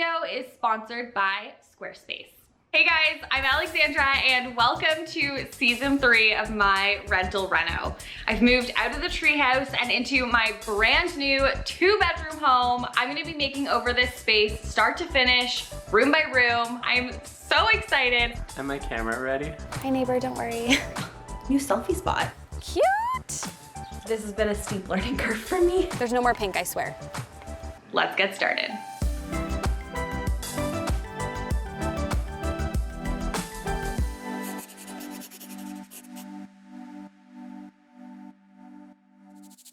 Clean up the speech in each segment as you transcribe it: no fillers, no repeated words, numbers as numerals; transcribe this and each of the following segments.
video is sponsored by Squarespace. Hey guys, I'm Alexandra and welcome to season 3 of My Rental Reno. I've moved out of the treehouse and into my brand new 2-bedroom home. I'm gonna be making over this space start to finish, room by room. I'm so excited. Am my camera ready? Hi neighbor, don't worry. New selfie spot. Cute! This has been a steep learning curve for me. There's no more pink, I swear. Let's get started.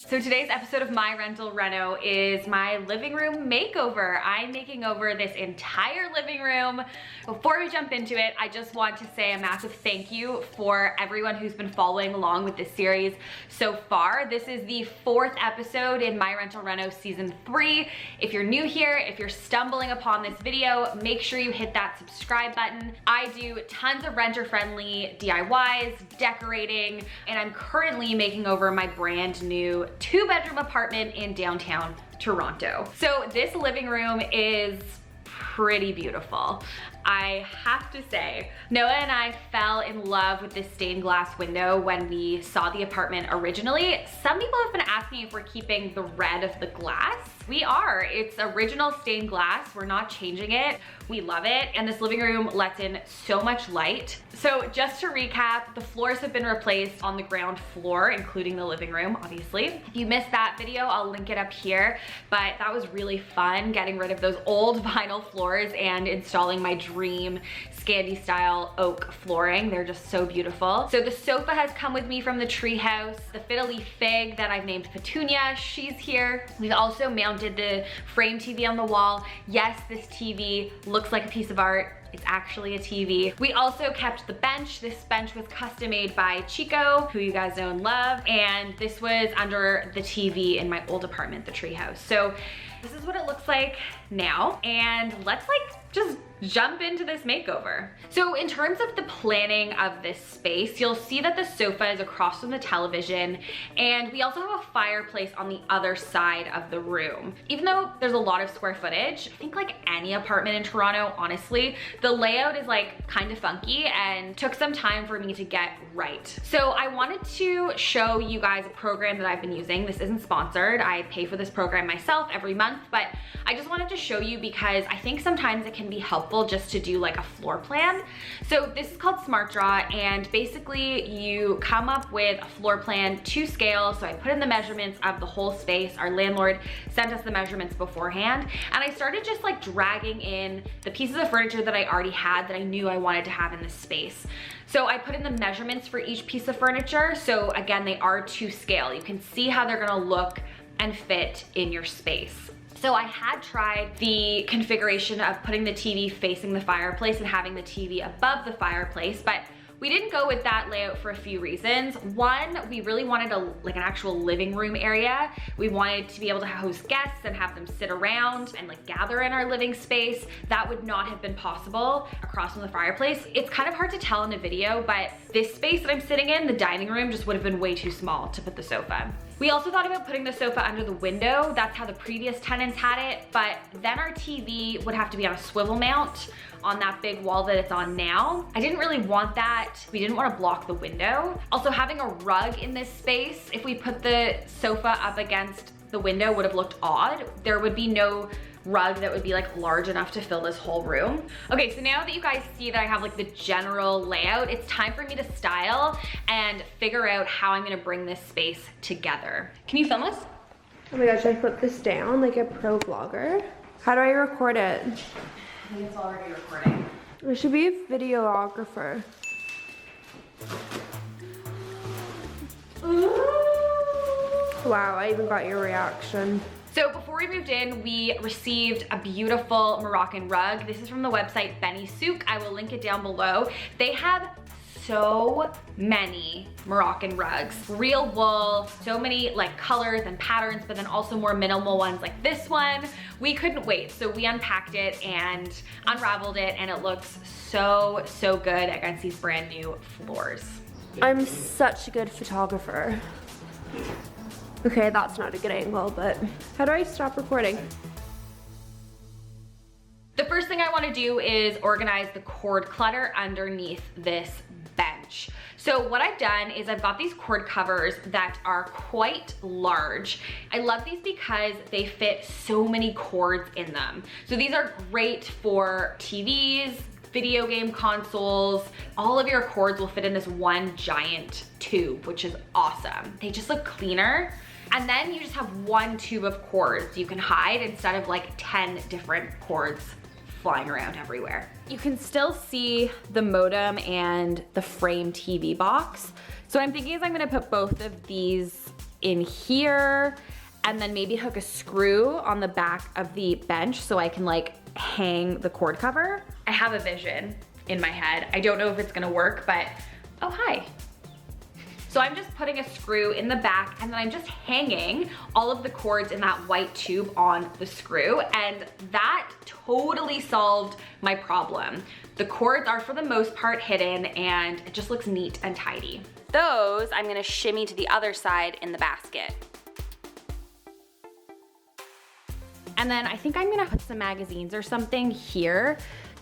So today's episode of My Rental Reno is my living room makeover. I'm making over this entire living room. Before we jump into it, I just want to say a massive thank you for everyone who's been following along with this series so far. This is the 4th episode in My Rental Reno season 3. If you're new here, if you're stumbling upon this video, make sure you hit that subscribe button. I do tons of renter-friendly DIYs, decorating, and I'm currently making over my brand new 2-bedroom apartment in downtown Toronto. So this living room is pretty beautiful. I have to say, Noah and I fell in love with this stained glass window when we saw the apartment originally. Some people have been asking if we're keeping the red of the glass. We are. It's original stained glass. We're not changing it. We love it. And this living room lets in so much light. So just to recap, the floors have been replaced on the ground floor, including the living room, obviously. If you missed that video, I'll link it up here. But that was really fun, getting rid of those old vinyl floors and installing my dream Scandi-Style oak flooring. They're just so beautiful. So the sofa has come with me from the treehouse. The fiddly fig that I've named Petunia, she's here. We've also mounted the frame TV on the wall. Yes, this TV looks like a piece of art. It's actually a TV. We also kept the bench. This bench was custom made by Chico, who you guys know and love. And this was under the TV in my old apartment, the treehouse. So this is what it looks like now. And let's just jump into this makeover. So in terms of the planning of this space, you'll see that the sofa is across from the television, and we also have a fireplace on the other side of the room. Even though there's a lot of square footage, I think like any apartment in Toronto, honestly, the layout is like kind of funky and took some time for me to get right. So I wanted to show you guys a program that I've been using. This isn't sponsored. I pay for this program myself every month, but I just wanted to show you because I think sometimes it can be helpful just to do like a floor plan. So this is called Smart Draw, and basically you come up with a floor plan to scale. So I put in the measurements of the whole space. Our landlord sent us the measurements beforehand, and I started just like dragging in the pieces of furniture that I already had that I knew I wanted to have in this space. So I put in the measurements for each piece of furniture. So again, they are to scale. You can see how they're gonna look and fit in your space. So I had tried the configuration of putting the TV facing the fireplace and having the TV above the fireplace, but we didn't go with that layout for a few reasons. One, we really wanted an actual living room area. We wanted to be able to host guests and have them sit around and like gather in our living space. That would not have been possible across from the fireplace. It's kind of hard to tell in a video, but this space that I'm sitting in, the dining room, just would have been way too small to put the sofa. We also thought about putting the sofa under the window. That's how the previous tenants had it, but then our TV would have to be on a swivel mount on that big wall that it's on now. I didn't really want that. We didn't want to block the window. Also, having a rug in this space, if we put the sofa up against the window, would have looked odd. There would be no rug that would be like large enough to fill this whole room. Okay, so now that you guys see that I have like the general layout, it's time for me to style and figure out how I'm gonna bring this space together. Can you film us? Oh my gosh, I flip this down like a pro vlogger. How do I record it? I think it's already recording. I should be a videographer. Wow, I even got your reaction. So before we moved in, we received a beautiful Moroccan rug. This is from the website Benny Souk. I will link it down below. They have so many Moroccan rugs, real wool, so many like colors and patterns, but then also more minimal ones like this one. We couldn't wait, so we unpacked it and unraveled it, and it looks so, so good against these brand new floors. I'm such a good photographer. Okay, that's not a good angle, but how do I stop recording? The first thing I want to do is organize the cord clutter underneath this bench. So what I've done is I've got these cord covers that are quite large. I love these because they fit so many cords in them. So these are great for TVs, video game consoles. All of your cords will fit in this one giant tube, which is awesome. They just look cleaner. And then you just have one tube of cords you can hide instead of like 10 different cords flying around everywhere. You can still see the modem and the frame TV box. So what I'm thinking is I'm gonna put both of these in here and then maybe hook a screw on the back of the bench so I can like hang the cord cover. I have a vision in my head. I don't know if it's gonna work, but oh, hi. So I'm just putting a screw in the back and then I'm just hanging all of the cords in that white tube on the screw, and that totally solved my problem. The cords are for the most part hidden and it just looks neat and tidy. Those I'm gonna shimmy to the other side in the basket. And then I think I'm gonna put some magazines or something here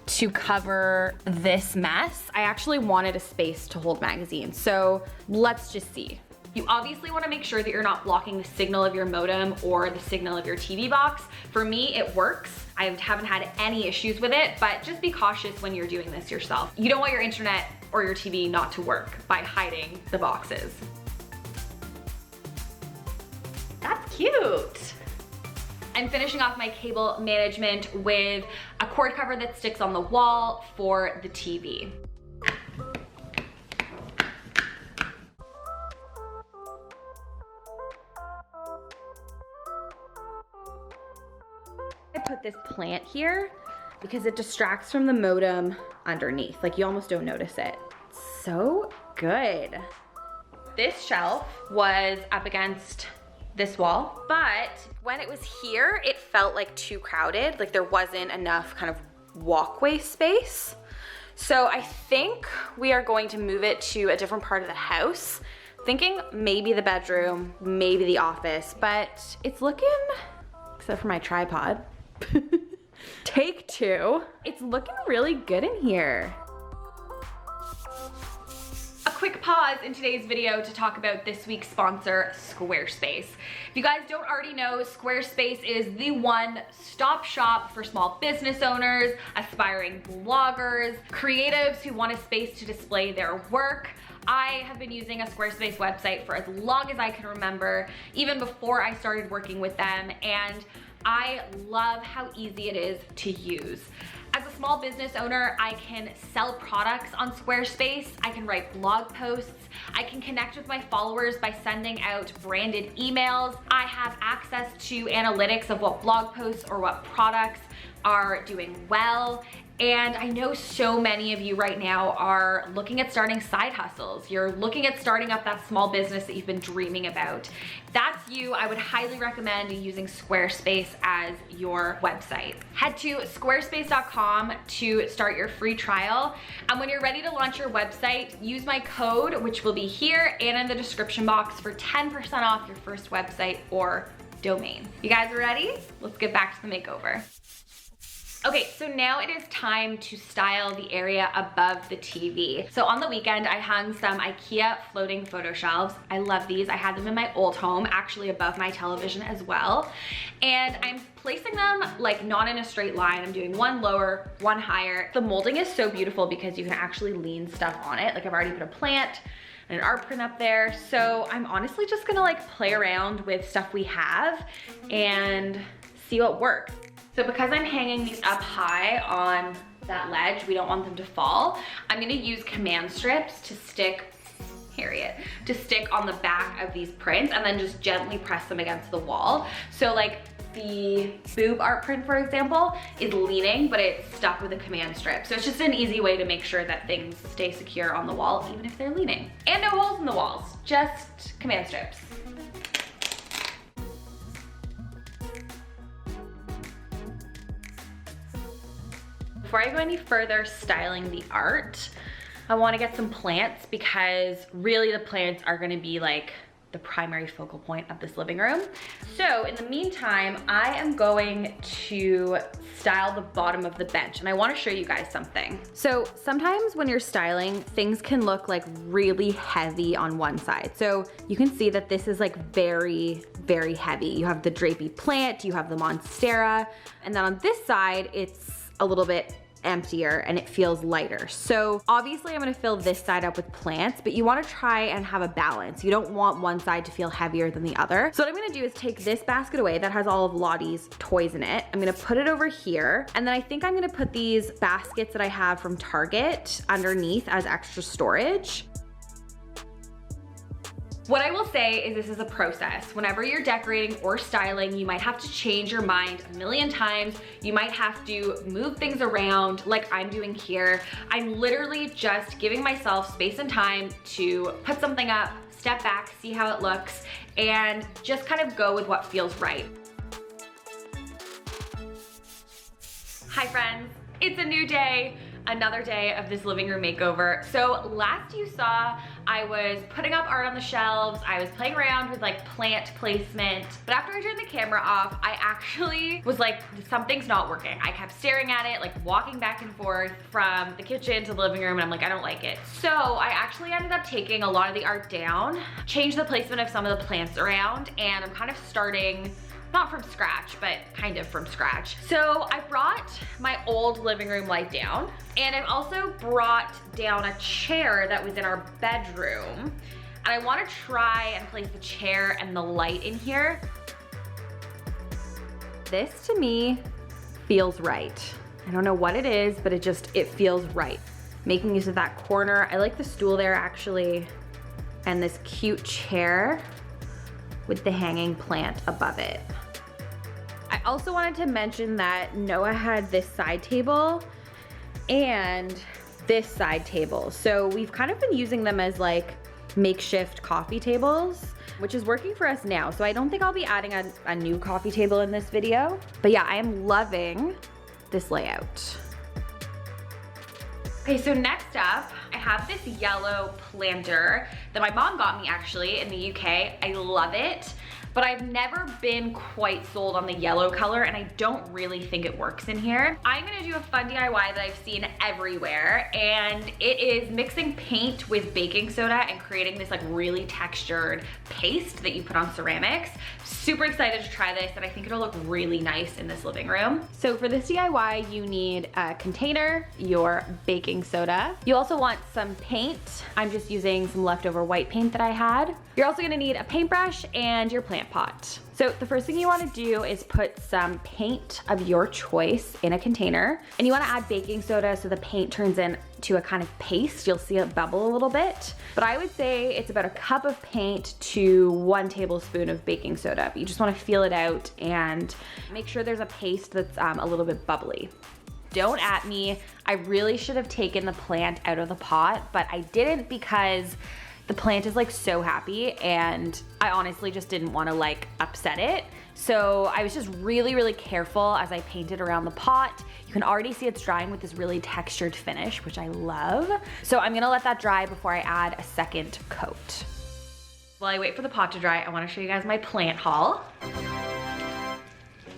to cover this mess. I actually wanted a space to hold magazines, so let's just see. You obviously wanna make sure that you're not blocking the signal of your modem or the signal of your TV box. For me, it works. I haven't had any issues with it, but just be cautious when you're doing this yourself. You don't want your internet or your TV not to work by hiding the boxes. That's cute. I'm finishing off my cable management with a cord cover that sticks on the wall for the TV. I put this plant here because it distracts from the modem underneath. Like, you almost don't notice it. So good. This shelf was up against this wall, but when it was here, it felt like too crowded. Like there wasn't enough kind of walkway space. So I think we are going to move it to a different part of the house. Thinking maybe the bedroom, maybe the office, but it's looking, except for my tripod, take two. It's looking really good in here. Quick pause in today's video to talk about this week's sponsor, Squarespace. If you guys don't already know, Squarespace is the one-stop shop for small business owners, aspiring bloggers, creatives who want a space to display their work. I have been using a Squarespace website for as long as I can remember, even before I started working with them, and I love how easy it is to use. As a small business owner, I can sell products on Squarespace, I can write blog posts, I can connect with my followers by sending out branded emails, I have access to analytics of what blog posts or what products are doing well. And I know so many of you right now are looking at starting side hustles. You're looking at starting up that small business that you've been dreaming about. If that's you, I would highly recommend using Squarespace as your website. Head to squarespace.com to start your free trial. And when you're ready to launch your website, use my code, which will be here and in the description box, for 10% off your first website or domain. You guys ready? Let's get back to the makeover. Okay, so now it is time to style the area above the TV. So on the weekend, I hung some IKEA floating photo shelves. I love these. I had them in my old home, actually above my television as well. And I'm placing them like not in a straight line. I'm doing one lower, one higher. The molding is so beautiful because you can actually lean stuff on it. Like I've already put a plant and an art print up there. So I'm honestly just gonna like play around with stuff we have and see what works. So because I'm hanging these up high on that ledge, we don't want them to fall, I'm gonna use command strips to stick, Harriet, to stick on the back of these prints and then just gently press them against the wall. So like the boob art print, for example, is leaning, but it's stuck with a command strip. So it's just an easy way to make sure that things stay secure on the wall, even if they're leaning. And no holes in the walls, just command strips. Before I go any further styling the art, I want to get some plants because really the plants are going to be like the primary focal point of this living room. So in the meantime, I am going to style the bottom of the bench, and I wanna show you guys something. So sometimes when you're styling, things can look like really heavy on one side. So you can see that this is like very, very heavy. You have the drapey plant, you have the monstera, and then on this side, it's a little bit emptier and it feels lighter. So obviously I'm gonna fill this side up with plants, but you wanna try and have a balance. You don't want one side to feel heavier than the other. So what I'm gonna do is take this basket away that has all of Lottie's toys in it. I'm gonna put it over here. And then I think I'm gonna put these baskets that I have from Target underneath as extra storage. What I will say is this is a process. Whenever you're decorating or styling, you might have to change your mind a million times. You might have to move things around like I'm doing here. I'm literally just giving myself space and time to put something up, step back, see how it looks, and just kind of go with what feels right. Hi friends, it's a new day. Another day of this living room makeover. So last you saw, I was putting up art on the shelves. I was playing around with like plant placement. But after I turned the camera off, I actually was like, something's not working. I kept staring at it, like walking back and forth from the kitchen to the living room, and I'm like, I don't like it. So I actually ended up taking a lot of the art down, changed the placement of some of the plants around, and I'm kind of starting not from scratch, but kind of from scratch. So I brought my old living room light down, and I've also brought down a chair that was in our bedroom. And I wanna try and place the chair and the light in here. This to me feels right. I don't know what it is, but it feels right. Making use of that corner. I like the stool there actually, and this cute chair with the hanging plant above it. I also wanted to mention that Noah had this side table and this side table. So we've kind of been using them as like makeshift coffee tables, which is working for us now. So I don't think I'll be adding a new coffee table in this video. But yeah, I am loving this layout. Okay, so next up, I have this yellow planter that my mom got me actually in the UK. I love it, but I've never been quite sold on the yellow color, and I don't really think it works in here. I'm gonna do a fun DIY that I've seen everywhere, and it is mixing paint with baking soda and creating this like really textured paste that you put on ceramics. Super excited to try this, and I think it'll look really nice in this living room. So for this DIY, you need a container, your baking soda. You also want some paint. I'm just using some leftover white paint that I had. You're also gonna need a paintbrush and your plant pot. So the first thing you wanna do is put some paint of your choice in a container, and you wanna add baking soda so the paint turns into a kind of paste. You'll see it bubble a little bit, but I would say it's about a cup of paint to 1 tablespoon of baking soda. But you just wanna feel it out and make sure there's a paste that's a little bit bubbly. Don't at me, I really should have taken the plant out of the pot, but I didn't because the plant is like so happy, and I honestly just didn't want to like upset it. So I was just really, really careful as I painted around the pot. You can already see it's drying with this really textured finish, which I love. So I'm gonna let that dry before I add a second coat. While I wait for the pot to dry, I wanna show you guys my plant haul.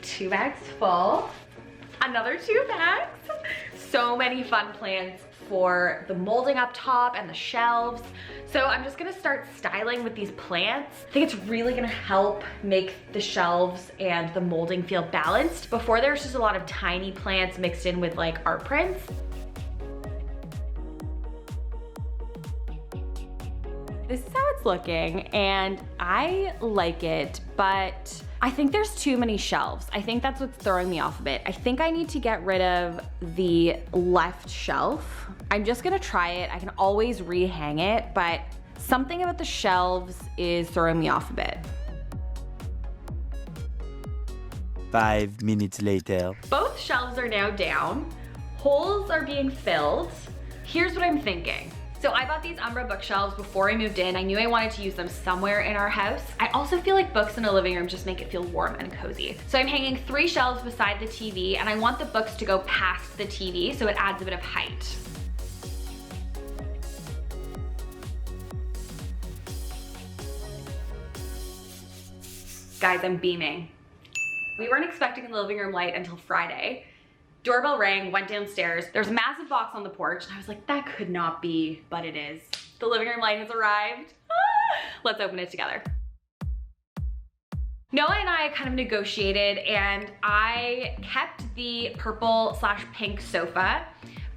2 bags full, another 2 bags. So many fun plants for the molding up top and the shelves. So I'm just gonna start styling with these plants. I think it's really gonna help make the shelves and the molding feel balanced. Before there was just a lot of tiny plants mixed in with like art prints. This is how it's looking, and I like it, but I think there's too many shelves. I think that's what's throwing me off a bit. I think I need to get rid of the left shelf. I'm just gonna try it. I can always rehang it, but something about the shelves is throwing me off a bit. 5 minutes later. Both shelves are now down. Holes are being filled. Here's what I'm thinking. So I bought these Umbra bookshelves before I moved in. I knew I wanted to use them somewhere in our house. I also feel like books in a living room just make it feel warm and cozy. So I'm hanging 3 shelves beside the TV, and I want the books to go past the TV so it adds a bit of height. Guys, I'm beaming. We weren't expecting the living room light until Friday. Doorbell rang, went downstairs. There's a massive box on the porch, and I was like, that could not be, but it is. The living room light has arrived. Let's open it together. Noah and I kind of negotiated, and I kept the purple/pink sofa,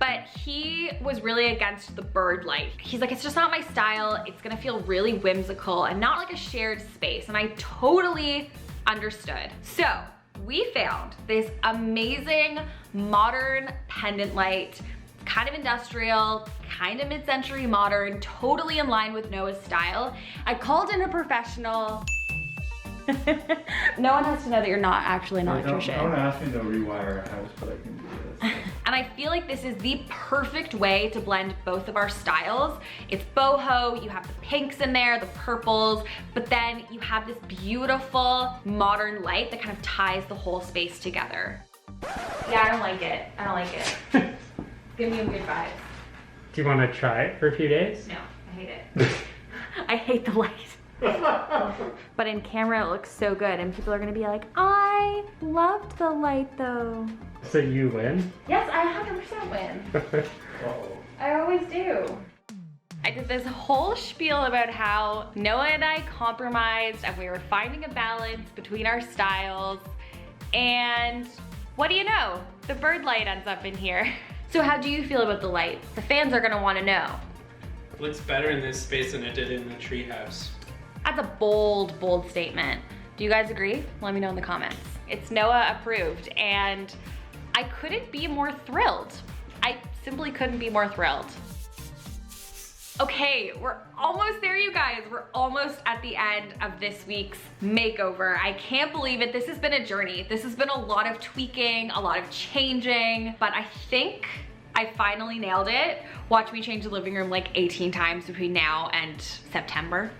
but he was really against the bird light. He's like, it's just not my style. It's gonna feel really whimsical and not like a shared space. And I totally understood. So we found this amazing modern pendant light, kind of industrial, kind of mid-century modern, totally in line with Noah's style. I called in a professional. No one has to know that you're not actually an electrician. Don't ask me to rewire a house, but I can do this. And I feel like this is the perfect way to blend both of our styles. It's boho, you have the pinks in there, the purples, but then you have this beautiful modern light that kind of ties the whole space together. Yeah, I don't like it. I don't like it. Give me a good vibe. Do you want to try it for a few days? No, I hate it. I hate the light. But in camera it looks so good, and people are gonna be like, I loved the light though. So you win? Yes, I 100% win. Uh-oh. I always do. I did this whole spiel about how Noah and I compromised and we were finding a balance between our styles, and what do you know? The bird light ends up in here. So how do you feel about the light? The fans are gonna wanna know. It looks better in this space than it did in the treehouse. That's a bold, bold statement. Do you guys agree? Let me know in the comments. It's Noah approved, and I couldn't be more thrilled. I simply couldn't be more thrilled. Okay, we're almost there, you guys. We're almost at the end of this week's makeover. I can't believe it. This has been a journey. This has been a lot of tweaking, a lot of changing, but I think I finally nailed it. Watch me change the living room like 18 times between now and September.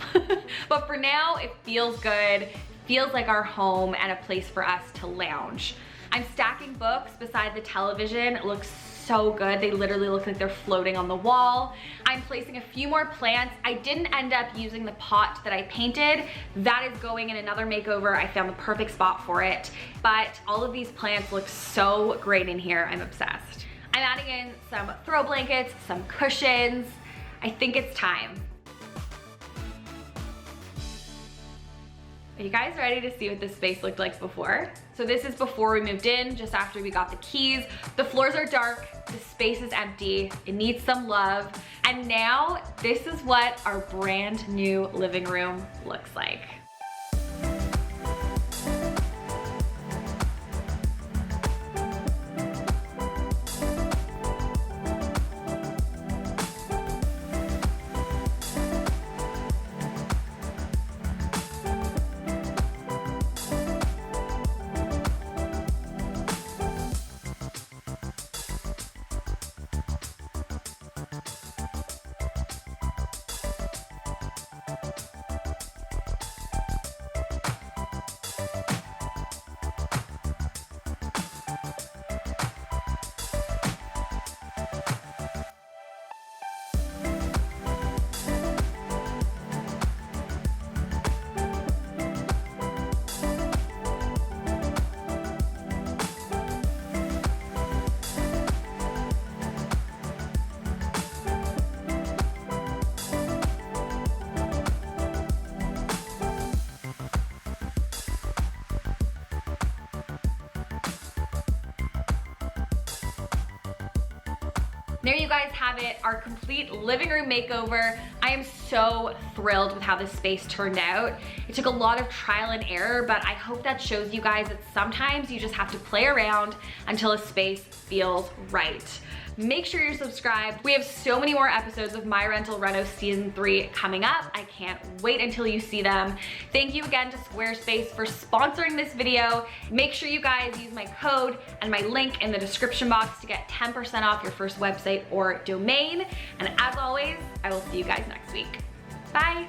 But for now, it feels good. Feels like our home and a place for us to lounge. I'm stacking books beside the television. It looks so good. They literally look like they're floating on the wall. I'm placing a few more plants. I didn't end up using the pot that I painted. That is going in another makeover. I found the perfect spot for it. But all of these plants look so great in here. I'm obsessed. I'm adding in some throw blankets, some cushions. I think it's time. Are you guys ready to see what this space looked like before? So this is before we moved in, just after we got the keys. The floors are dark, the space is empty, it needs some love. And now this is what our brand new living room looks like. There you guys have it, our complete living room makeover. I am so thrilled with how this space turned out. It took a lot of trial and error, but I hope that shows you guys that sometimes you just have to play around until a space feels right. Make sure you're subscribed. We have so many more episodes of My Rental Reno Season 3 coming up. I can't wait until you see them. Thank you again to Squarespace for sponsoring this video. Make sure you guys use my code and my link in the description box to get 10% off your first website or domain. And as always, I will see you guys next week. Bye.